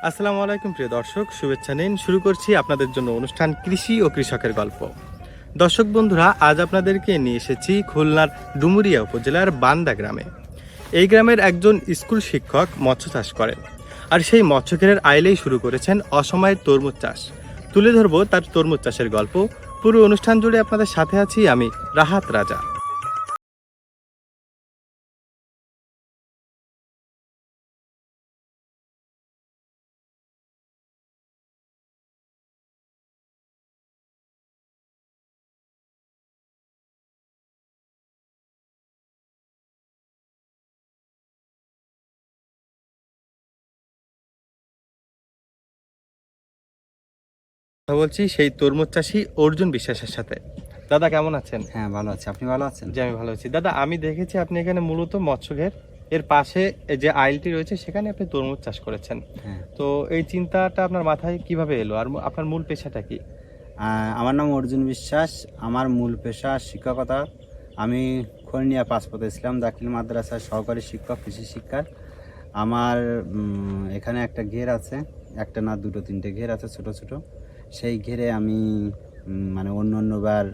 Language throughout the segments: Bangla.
আসসালামু আলাইকুম প্রিয় দর্শক, শুভেচ্ছা নিন। শুরু করছি আপনাদের জন্য অনুষ্ঠান কৃষি ও কৃষকের গল্প। দর্শক বন্ধুরা, আজ আপনাদেরকে নিয়ে এসেছি খুলনার ডুমুরিয়া উপজেলার বান্দা গ্রামে। এই গ্রামের একজন স্কুল শিক্ষক মৎস্য চাষ করেন, আর সেই মৎস্যকের আইলেই শুরু করেছেন অসময়ের তরমুজ চাষ। তুলে ধরবো তার তরমুজ চাষের গল্প। পুরো অনুষ্ঠান জুড়ে আপনাদের সাথে আছি আমি, রাহাত রাজা। কথা বলছি সেই তরমুজ চাষী অর্জুন বিশ্বাসের সাথে। দাদা কেমন আছেন? হ্যাঁ, ভালো আছি। আপনি ভালো আছেন? জি, আমি ভালো আছি। দাদা, আমি দেখেছি আপনি এখানে মূলত মৎস্যঘের এর পাশে যে আইলটি রয়েছে সেখানে আপনি তরমুজ চাষ করেছেন। হ্যাঁ। তো এই চিন্তাটা আপনার মাথায় কিভাবে এলো, আর আপনার মূল পেশাটা কি? আমার নাম অর্জুন বিশ্বাস। আমার মূল পেশা শিক্ষকতা। আমি খনিয়া পাসপোর্ট ইসলাম দাখিল মাদ্রাসার সহকারী শিক্ষক, কৃষি শিক্ষার। আমার এখানে একটা ঘের আছে, একটা না দুটো তিনটে ঘের আছে ছোট ছোট। সেই ঘেরে আমি মানে অন্য অন্যবার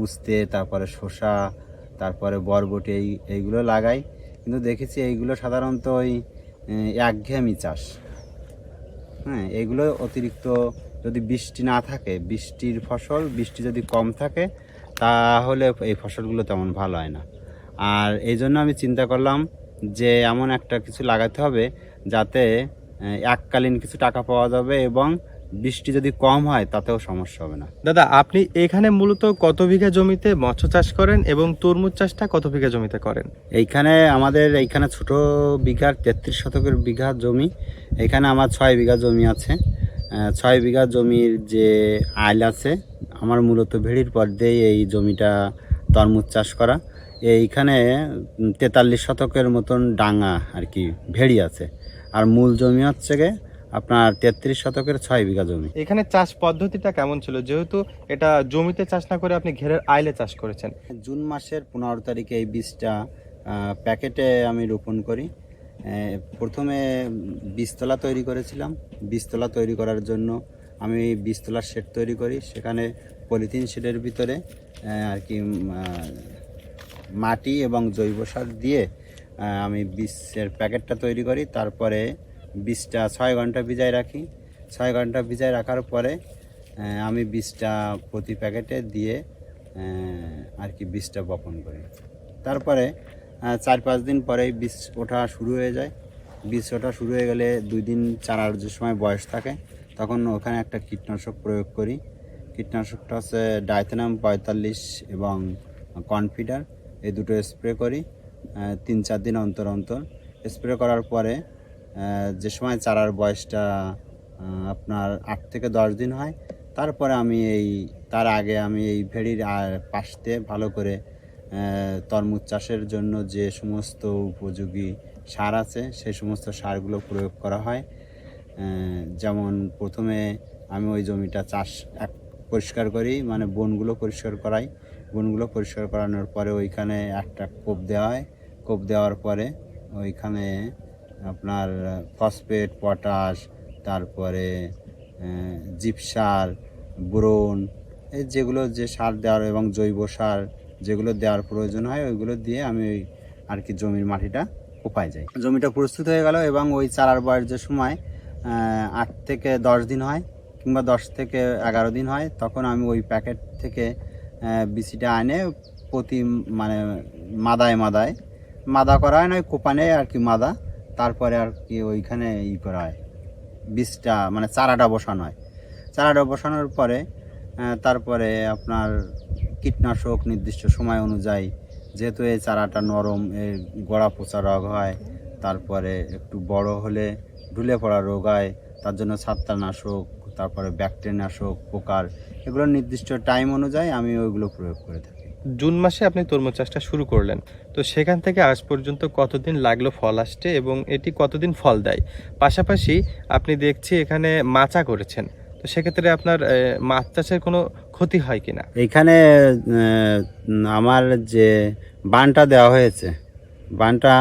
উস্তে, তারপরে শসা, তারপরে বরবটি এইগুলো লাগাই। কিন্তু দেখেছি এইগুলো সাধারণত ওই একঘেয়েমি চাষ। হ্যাঁ, এগুলো অতিরিক্ত যদি বৃষ্টি না থাকে, বৃষ্টির ফসল, বৃষ্টি যদি কম থাকে তাহলে এই ফসলগুলো তেমন ভালো হয় না। আর এই জন্য আমি চিন্তা করলাম যে এমন একটা কিছু লাগাতে হবে যাতে এককালীন কিছু টাকা পাওয়া যাবে এবং বৃষ্টি যদি কম হয় তাতেও সমস্যা হবে না। দাদা, আপনি এখানে মূলত কত বিঘা জমিতে মৎস্য চাষ করেন এবং তরমুজ চাষটা কত বিঘা জমিতে করেন? আমাদের এইখানে ছোট বিঘার 33 শতকের বিঘা জমি। এখানে আমার 6 বিঘা জমি আছে। 6 বিঘা জমির যে আইল আছে, আমার মূলত ভেড়ির পর দিয়ে এই জমিটা তরমুজ চাষ করা। এইখানে 43 শতকের মতন ডাঙা আর কি ভেড়ি আছে। আর মূল জমি হচ্ছে গে আপনার 33 শতকের 6 বিঘা জমি। এখানে চাষ পদ্ধতিটা কেমন ছিল, যেহেতু এটা জমিতে চাষ না করে আপনি ঘেরের আইলে চাষ করেছেন? জুন মাসের 15 তারিখে এই বীজটা প্যাকেটে আমি রোপণ করি। প্রথমে বীজতলা তৈরি করেছিলাম। বীজতলা তৈরি করার জন্য আমি বীজতলার শেড তৈরি করি। সেখানে পলিথিন শেডের ভিতরে আর কি মাটি এবং জৈব সার দিয়ে আমি বীজের প্যাকেটটা তৈরি করি। তারপরে বীজটা 6 ঘন্টা ভিজায় রাখি। 6 ঘন্টা ভিজায় রাখার পরে আমি বীজটা প্রতি প্যাকেটে দিয়ে আর কি বীজটা বপন করি। তারপরে 4-5 দিন পরেই বীজ ওঠা শুরু হয়ে যায়। বীজ ওঠা শুরু হয়ে গেলে 2 দিন চারার যে সময় বয়স থাকে তখন ওখানে একটা কীটনাশক প্রয়োগ করি। কীটনাশকটা হচ্ছে ডাইথেনাম 45 এবং কনফিডার, এই দুটো স্প্রে করি 3-4 দিন অন্তর অন্তর। স্প্রে করার পরে যে সময় চারার বয়সটা আপনার 8 থেকে 10 দিন হয়, তারপরে তার আগে আমি এই ভেড়ির পাশ দিয়ে ভালো করে তরমুজ চাষের জন্য যে সমস্ত উপযোগী সার আছে সেই সমস্ত সারগুলো প্রয়োগ করা হয়। যেমন প্রথমে আমি ওই জমিটা পরিষ্কার করি, মানে বনগুলো পরিষ্কার করাই। বনগুলো পরিষ্কার করানোর পরে ওইখানে একটা কোপ দেওয়া হয়। কোপ দেওয়ার পরে ওইখানে আপনার ফসফেট, পটাশ, তারপরে জিপসার, বোরন, এই যেগুলো যে সার দেওয়ার এবং জৈব সার যেগুলো দেওয়ার প্রয়োজন হয় ওইগুলো দিয়ে আমি আর কি জমির মাটিটা কোপায় যাই। জমিটা প্রস্তুত হয়ে গেল এবং ওই চারার বয়স যে সময় 8 থেকে 10 দিন হয় কিংবা 10 থেকে 11 দিন হয়, তখন আমি ওই প্যাকেট থেকে বিচিটা আনে প্রতি মানে মাদা করা হয় না, ওই কোপানে আর কি মাদা। তারপরে আর কি ওইখানে করা হয়, বীজটা মানে চারাটা বসানো হয়। চারাটা বসানোর পরে তারপরে আপনার কীটনাশক নির্দিষ্ট সময় অনুযায়ী, যেহেতু এই চারাটা নরম, এর গোড়া পচা রোগ হয়, তারপরে একটু বড় হলে ঢুলে পড়া রোগ হয়, তার জন্য ছত্রাকনাশক, তারপরে ব্যাকটেরিয়ানাশক, পোকার, এগুলো নির্দিষ্ট টাইম অনুযায়ী আমি ওইগুলো প্রয়োগ করে থাকি। জুন মাসে আপনি তরমুজ চাষটা শুরু করলেন, তো সেখান থেকে আজ পর্যন্ত কতদিন লাগলো ফল আসতে এবং এটি কতদিন ফল দেয়? পাশাপাশি আপনি দেখছি এখানে মাচা করেছেন, তো সেক্ষেত্রে আপনার মাছ চাষের কোনো ক্ষতি হয় কিনা? এইখানে আমার যে বানটা দেওয়া হয়েছে, বানটা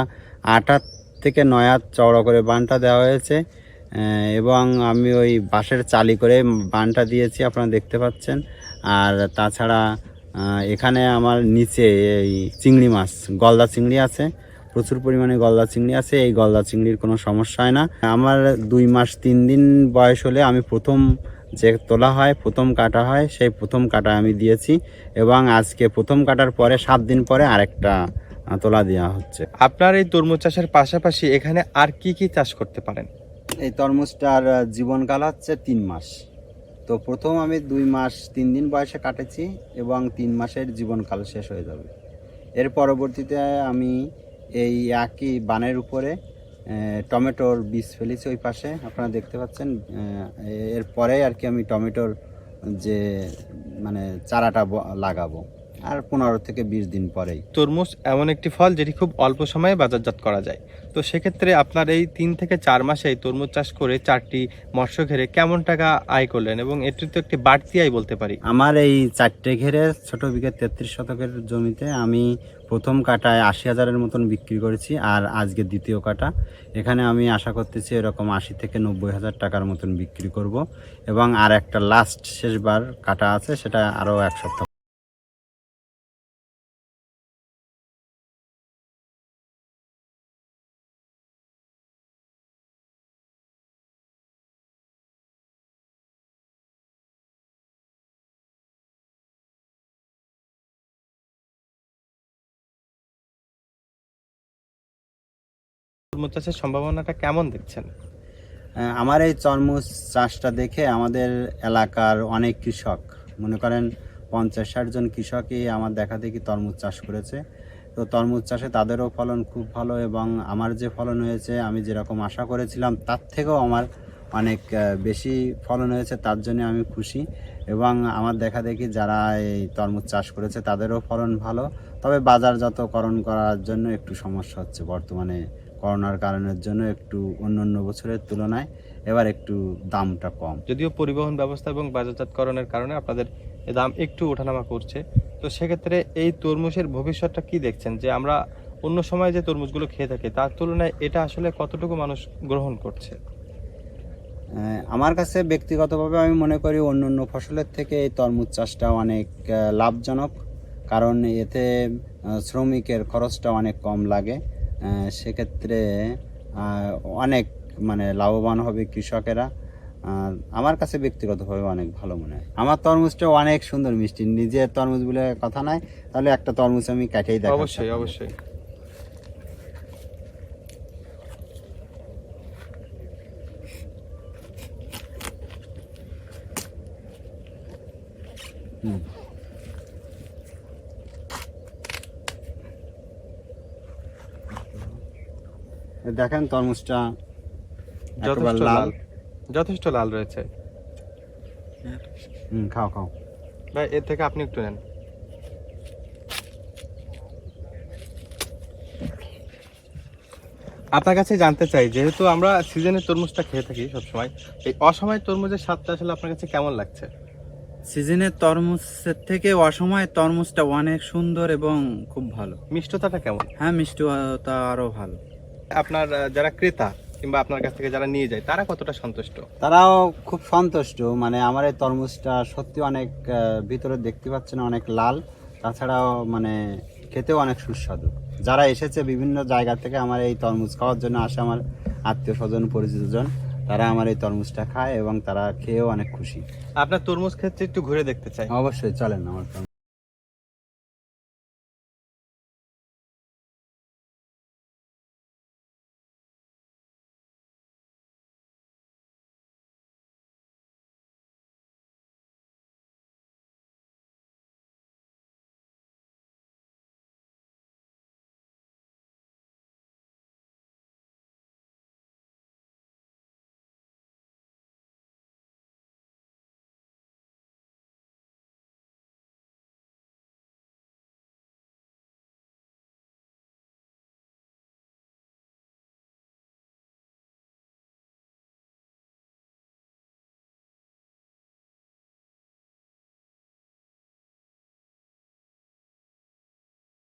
8 হাত থেকে 9 হাত চওড়া করে বানটা দেওয়া হয়েছে। এবং আমি ওই বাঁশের চালি করে বানটা দিয়েছি, আপনারা দেখতে পাচ্ছেন। আর তাছাড়া এখানে আমার নিচে এই চিংড়ি মাছ, গলদা চিংড়ি আছে, প্রচুর পরিমাণে গলদা চিংড়ি আছে। এই গলদা চিংড়ির কোনো সমস্যা হয় না। আমার 2 মাস 3 দিন বয়স হলে আমি প্রথম যে তোলা হয়, প্রথম কাটা হয়, সেই প্রথম কাটা আমি দিয়েছি। এবং আজকে প্রথম কাটার পরে 7 দিন পরে আরেকটা তোলা দেওয়া হচ্ছে। আপনার এই তরমুজ চাষের পাশাপাশি এখানে আর কি কি চাষ করতে পারেন? এই তরমুজটার জীবনকাল হচ্ছে 3 মাস। তো প্রথম আমি 2 মাস 3 দিন বয়সে কাটেছি এবং 3 মাসের জীবনকাল শেষ হয়ে যাবে। এর পরবর্তীতে আমি এই একই বানের উপরে টমেটোর বীজ ফেলেছি, ওই পাশে আপনারা দেখতে পাচ্ছেন। এরপরে আর কি আমি টমেটোর যে মানে চারাটা লাগাবো, আর 15 থেকে 20 দিন পরেই। তরমুজ এমন একটি ফল যেটি খুব অল্প সময়ে বাজারজাত করা যায়। তো সেক্ষেত্রে আপনার এই 3 থেকে 4 মাসে এই তরমুজ চাষ করে 4টি মৎস্য ঘেরে কেমন টাকা আয় করলেন, এবং এটি তো একটি বাড়তি আয় বলতে পারি। আমার এই 4টে ঘেরে ছোট বিঘে 33 শতকের জমিতে আমি প্রথম কাটায় 80,000-এর মতন বিক্রি করেছি, আর আজকে দ্বিতীয় কাটা। এখানে আমি আশা করতেছি এরকম 80 থেকে 90,000 টাকার মতন বিক্রি করব। এবং আর একটা লাস্ট শেষবার কাটা আছে, সেটা আরও 1 সপ্তাহ। তরমুজ চাষের সম্ভাবনাটা কেমন দেখছেন? আমার এই তরমুজ চাষটা দেখে আমাদের এলাকার অনেক কৃষক, মনে করেন 50-60 জন কৃষকই আমার দেখা দেখি তরমুজ চাষ করেছে। তো তরমুজ চাষে তাদেরও ফলন খুব ভালো, এবং আমার যে ফলন হয়েছে আমি যেরকম আশা করেছিলাম তার থেকেও আমার অনেক বেশি ফলন হয়েছে। তার জন্য আমি খুশি। এবং আমার দেখা দেখি যারা এই তরমুজ চাষ করেছে তাদেরও ফলন ভালো। তবে বাজারজাতকরণ করার জন্য একটু সমস্যা হচ্ছে বর্তমানে, করোনার কারণের জন্য একটু অন্য বছরের তুলনায় এবার একটু দামটা কম। যদিও পরিবহন ব্যবস্থা এবং বাজারজাতকরণের কারণে আপনাদের এই দাম একটু ওঠানামা করছে, তো সেক্ষেত্রে এই তরমুজের ভবিষ্যৎটা কি দেখছেন? যে আমরা অন্য সময় যে তরমুজগুলো খেয়ে থাকি তার তুলনায় এটা আসলে কতটুকু মানুষ গ্রহণ করছে? আমার কাছে ব্যক্তিগতভাবে আমি মনে করি অন্য ফসলের থেকে এই তরমুজ চাষটা অনেক লাভজনক। কারণ এতে শ্রমিকের খরচটা অনেক কম লাগে। সেক্ষেত্রে অনেক মানে লাভবান হবে কৃষকেরা। আমার কাছে ব্যক্তিগতভাবে অনেক ভালো মনে হয়। আমার তরমুজটা অনেক সুন্দর মিষ্টি, নিজের তরমুজ বলে কথা নয়। তাহলে একটা তরমুজ আমি কাটেই দেখাচ্ছি। অবশ্যই অবশ্যই। হুম। দেখেন তরমুজটা একেবারে লাল, যথেষ্ট লাল রয়েছে। খাও খাও ভাই, এর থেকে আপনি একটু নেন। আপনার কাছে জানতে চাই, যেহেতু আমরা সিজনের তরমুজটা খেয়ে থাকি সবসময়, এই অসময় তরমুজের স্বাদটা আসলে আপনার কাছে কেমন লাগছে? সিজনের তরমুজের থেকে অসময়ের তরমুজটা অনেক সুন্দর এবং খুব ভালো। মিষ্টতাটা কেমন? হ্যাঁ, মিষ্টতা আরো ভালো। আপনার যারা ক্রেতা কিংবা আপনার কাছ থেকে যারা নিয়ে যায় তারা কতটা সন্তুষ্ট? তারাও খুব সন্তুষ্ট। মানে আমার এই তরমুজটা সত্যি অনেক ভিতরে দেখতে পাচ্ছেন অনেক লাল, তাছাড়াও মানে খেতেও অনেক সুস্বাদু। যারা এসেছে বিভিন্ন জায়গা থেকে আমার এই তরমুজ খাওয়ার জন্য আসে, আমার আত্মীয় স্বজন পরিচিতজন, তারা আমার এই তরমুজটা খায় এবং তারা খেয়েও অনেক খুশি। আপনার তরমুজ ক্ষেত্রে একটু ঘুরে দেখতে চাই। অবশ্যই চলেন আমার তরমুজ।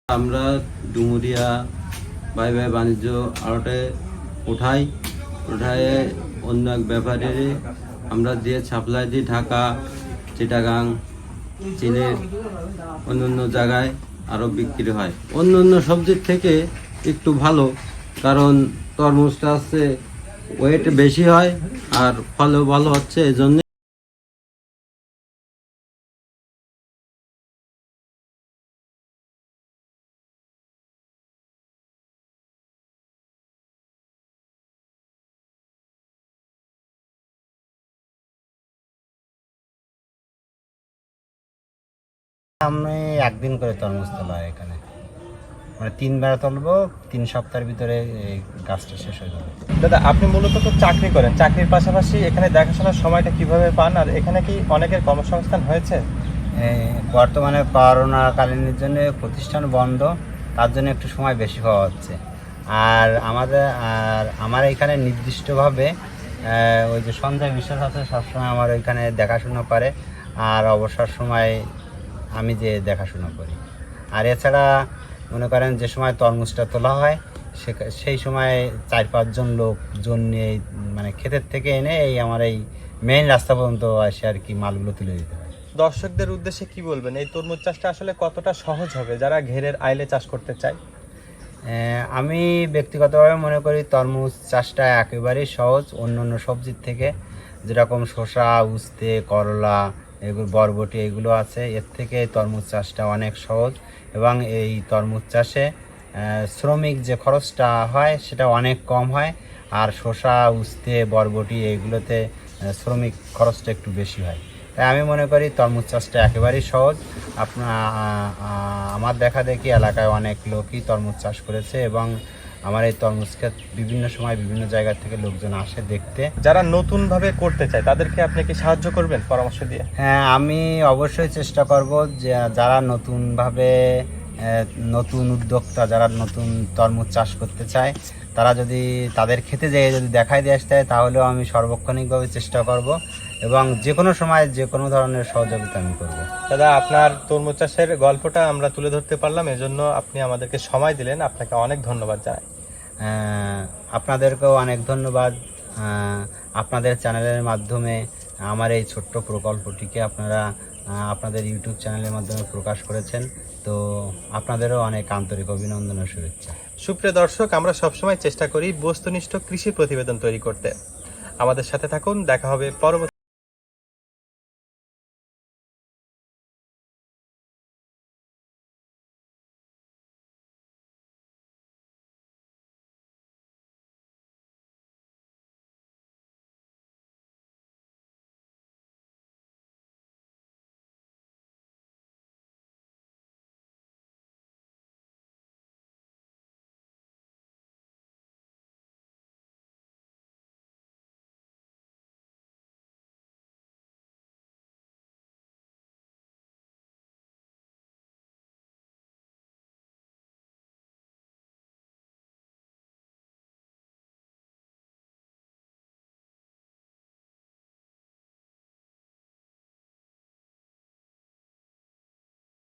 আমরা ডুমুরিয়া ভাই ভাই বাণিজ্য আড়তে উঠাই অন্য এক ব্যাপারে আমরা দিয়ে সাপ্লাই দিই ঢাকা, চিটাগাং, চীনের অন্য অন্য জায়গায় আরও বিক্রি হয়। অন্য অন্য সবজির থেকে একটু ভালো, কারণ তরমুজটা হচ্ছে ওয়েট বেশি হয় আর ফলও ভালো হচ্ছে, এই জন্য আমি একদিন করে তরমুজ তোলা হয় এখানে, মানে 3 বার তুলবো, 3 সপ্তাহের ভিতরে এই গাছটা শেষ হয়ে যাবে। দাদা, আপনি মূলত তো চাকরি করেন, চাকরির পাশাপাশি এখানে দেখাশোনার সময়টা কিভাবে পান, আর এখানে কি অনেকের কর্মসংস্থান হয়েছে? বর্তমানে করোনাকালীনের জন্য প্রতিষ্ঠান বন্ধ, তার জন্য একটু সময় বেশি পাওয়া হচ্ছে। আর আমার এখানে নির্দিষ্টভাবে ওই যে সঞ্জয় বিশ্বাস আছে, সবসময় আমার ওইখানে দেখাশোনা করে, আর অবসর সময় আমি যে দেখাশোনা করি। আর এছাড়া মনে করেন যে সময় তরমুজটা তোলা হয় সেই সময় 4-5 জন লোকজন নিয়ে মানে ক্ষেতের থেকে এনে এই আমার এই মেইন রাস্তা পর্যন্ত এসে আর কি মালগুলো তুলে দিতে হয়। দর্শকদের উদ্দেশ্যে কি বলবেন, এই তরমুজ চাষটা আসলে কতটা সহজ হবে যারা ঘেরের আইলে চাষ করতে চায়? আমি ব্যক্তিগতভাবে মনে করি তরমুজ চাষটা একেবারেই সহজ অন্য অন্য সবজির থেকে। যেরকম শসা, উস্তে, করলা, এগুলো বরবটি এগুলো আছে, এর থেকে তরমুজ চাষটা অনেক সহজ। এবং এই তরমুজ চাষে শ্রমিক যে খরচটা হয় সেটা অনেক কম হয়, আর শসা, উস্তে, বরবটি এইগুলোতে শ্রমিক খরচটা একটু বেশি হয়। তাই আমি মনে করি তরমুজ চাষটা একেবারেই সহজ। আমার দেখা দেখি এলাকায় অনেক লোকই তরমুজ চাষ করেছে, এবং আমার এই তরমুজ ক্ষেত বিভিন্ন সময় বিভিন্ন জায়গা থেকে লোকজন আসে দেখতে। যারা নতুনভাবে করতে চায় তাদেরকে আপনি কি সাহায্য করবেন পরামর্শ দিয়ে? হ্যাঁ, আমি অবশ্যই চেষ্টা করব যে যারা নতুনভাবে নতুন উদ্যোক্তা, যারা নতুন তরমুজ চাষ করতে চায়, তারা যদি তাদের খেতে যেয়ে যদি দেখাই দিয়ে আসতে হয়, তাহলেও আমি সার্বক্ষণিকভাবে চেষ্টা করব, এবং যে কোনো সময় যে কোনো ধরনের সহযোগিতা আমি করব। দাদা, আপনার তরমুজ চাষের গল্পটা আমরা তুলে ধরতে পারলাম, এজন্য আপনি আমাদেরকে সময় দিলেন, আপনাকে অনেক ধন্যবাদ জানাই। আপনাদেরকেও অনেক ধন্যবাদ। আপনাদের চ্যানেলের মাধ্যমে আমার এই ছোট্ট প্রকল্পটিকে আপনারা আপনাদের ইউটিউব চ্যানেলের মাধ্যমে প্রকাশ করেছেন, তো আপনাদেরও অনেক আন্তরিক অভিনন্দন ও শুভেচ্ছা। সুপ্রিয় দর্শক, আমরা সবসময় চেষ্টা করি বস্তুনিষ্ঠ কৃষি প্রতিবেদন তৈরি করতে। আমাদের সাথে থাকুন, দেখা হবে পরবর্তী